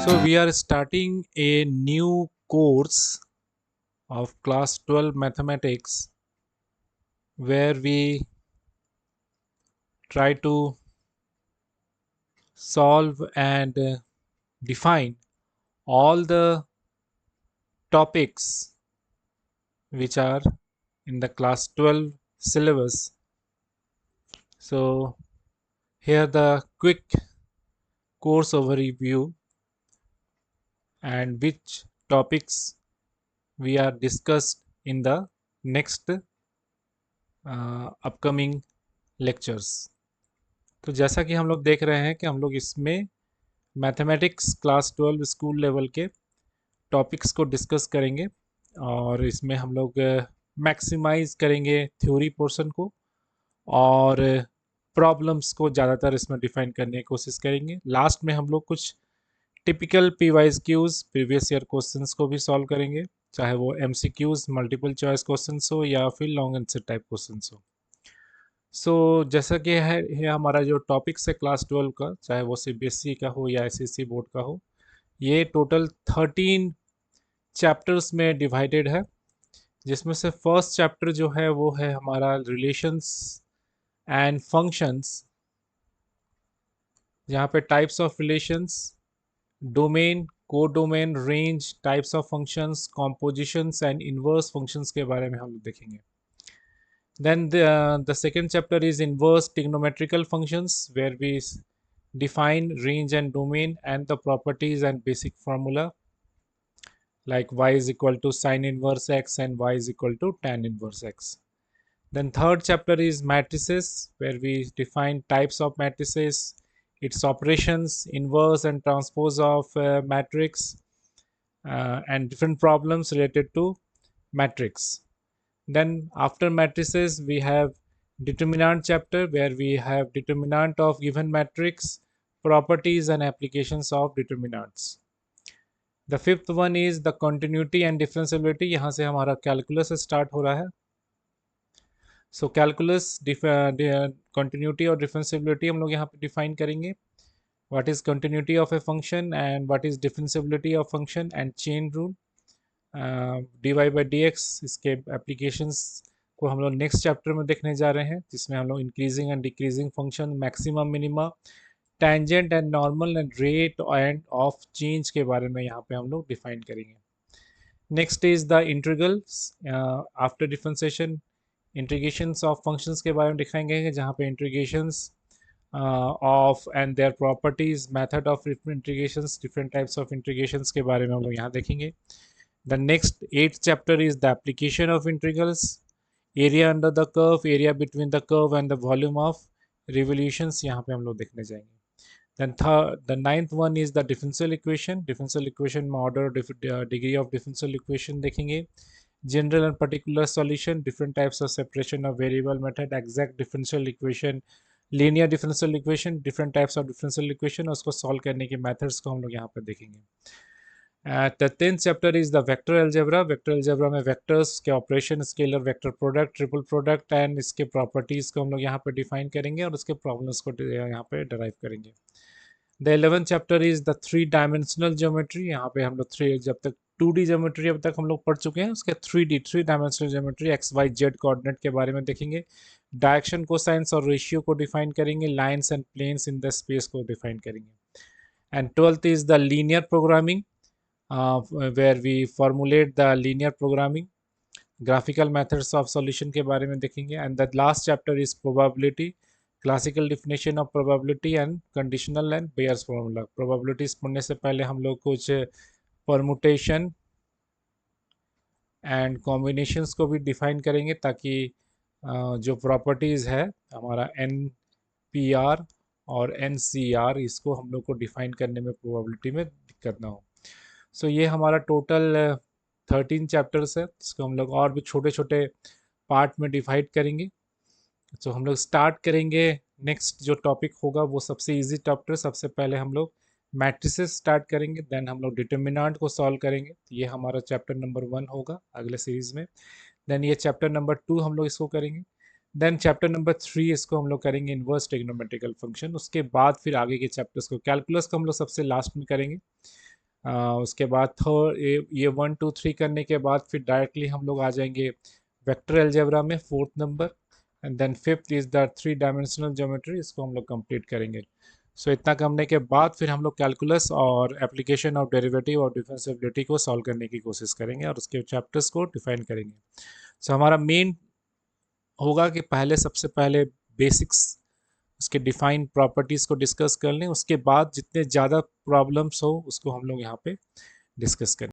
So we are starting a new course of class 12 mathematics where we try to solve and define all the topics which are in the class 12 syllabus. So here the quick course overview and which topics we are discussed in the next upcoming lectures. तो जैसा कि हम लोग देख रहे हैं कि हम लोग इसमें मैथमेटिक्स क्लास 12 स्कूल लेवल के टॉपिक्स को डिस्कस करेंगे और इसमें हम लोग मैक्सिमाइज करेंगे थ्योरी पोर्शन को और प्रॉब्लम्स को ज़्यादातर इसमें डिफाइन करने की कोशिश करेंगे। लास्ट में हम लोग कुछ typical P Y Qs previous year questions को भी सॉल्व करेंगे, चाहे वो M C Qs multiple choice question हो या फिर लॉन्ग आंसर टाइप क्वेश्चन हो। जैसा कि है हमारा जो टॉपिक्स है क्लास 12 का, चाहे वो सीबीएसई का हो या एसएससी बोर्ड का हो, ये टोटल 13 चैप्टर्स में डिवाइडेड है, जिसमें से फर्स्ट चैप्टर जो है वो है हमारा रिलेशंस एंड फंक्शंस, जहाँ पे टाइप्स ऑफ रिलेशंस, डोमेन, को domain, range, types of functions, compositions and inverse functions के बारे में हम लोग देखेंगे। Then the second chapter is inverse trigonometrical functions, where we define range and domain and the properties and basic formula, like y is equal to sine inverse x and y is equal to tan inverse x. Then third chapter is matrices, where we define types of matrices, its operations, inverse and transpose of matrix, and different problems related to matrix. Then after matrices we have determinant chapter, where we have determinant of given matrix, properties and applications of determinants. The fifth one is the continuity and differentiability. यहाँ से हमारा calculus start हो रहा है. So calculus, continuity और differentiability हम लोग यहाँ पे define करेंगे. What is continuity of a function and what is differentiability of function and chain rule. dy by dx, इसके एप्लीकेशंस को हम लोग नेक्स्ट चैप्टर में देखने जा रहे हैं, जिसमें हम लोग increasing and decreasing function, maximum minima, tangent and normal and rate end of change के बारे में यहाँ पे हम लोग डिफाइन करेंगे। Next is the integrals. After differentiation integrations of functions के बारे में दिखाएंगे, जहाँ पे integrations of and their properties, method of integrations, different types of integrations के बारे में हम लोग यहाँ देखेंगे। The next eighth chapter is the application of integrals, area under the curve, area between the curve and the volume of revolutions, यहाँ पे हम लोग देखने जाएंगे। Then the ninth one is the differential equation. Differential equation में order, degree of differential equation देखेंगे। General and particular solution, different types of separation of variable method, exact differential equation, linear differential equation, different types of differential equation, और उसको solve करने के methods को हम लोग यहाँ पे देखेंगे। The 10th chapter is the vector algebra. Vector algebra में vectors के operation, scalar vector product, triple product and इसके properties को हम लोग यहाँ पे define करेंगे और उसके problems को यहाँ पे derive करेंगे। The 11th chapter is the three dimensional geometry. यहाँ पे हम लोग जब तक 2D geometry अब तक हम लोग पढ़ चुके हैं, उसके 3D three dimensional geometry x y z coordinate के बारे में देखेंगे। Direction, cosines और ratio को define करेंगे, lines and planes in the space को define करेंगे। And 12th is the linear programming, where we formulate the linear programming, graphical methods of solution के बारे में देखेंगे। And the last chapter is probability, classical definition of probability and conditional and Bayes formula. Probabilities पढ़ने से पहले हम लोग कुछ permutation and combinations को भी define करेंगे, ताकि जो properties है हमारा NPR और NCR, इसको हम लोग को define करने में probability में दिक्कत ना हो। सो ये हमारा टोटल 13 चैप्टर्स है, इसको हम लोग और भी छोटे छोटे पार्ट में डिवाइड करेंगे। तो हम लोग स्टार्ट करेंगे, नेक्स्ट जो टॉपिक होगा वो सबसे इजी चैप्टर, सबसे पहले हम लोग मैट्रिसेस स्टार्ट करेंगे, देन हम लोग डिटर्मिनेंट को सॉल्व करेंगे। ये हमारा चैप्टर नंबर 1 होगा अगले सीरीज में। देन ये चैप्टर नंबर 2 हम लोग इसको करेंगे। देन चैप्टर नंबर 3 इसको हम लोग करेंगे इन्वर्स ट्रिग्नोमेट्रिकल फंक्शन। उसके बाद फिर आगे के चैप्टर्स को, कैलकुलस को हम लोग सबसे लास्ट में करेंगे। उसके बाद थर्ड ये 1 2 3 करने के बाद फिर डायरेक्टली हम लोग आ जाएंगे वेक्टर अलजेब्रा में, fourth number. And then fifth is the 3 dimensional geometry, इसको हम लोग कंप्लीट करेंगे। सो इतना करने के बाद फिर हम लोग कैलकुलस और एप्लीकेशन ऑफ डेरिवेटिव और डिफरेंशिएबिलिटी को सॉल्व करने की कोशिश करेंगे और उसके चैप्टर्स को डिफाइन करेंगे। सो हमारा मेन होगा कि पहले सबसे पहले बेसिक्स, उसके डिफाइन प्रॉपर्टीज़ को डिस्कस कर लें, उसके बाद जितने ज़्यादा प्रॉब्लम्स हो उसको हम लोग यहाँ पे डिस्कस करें।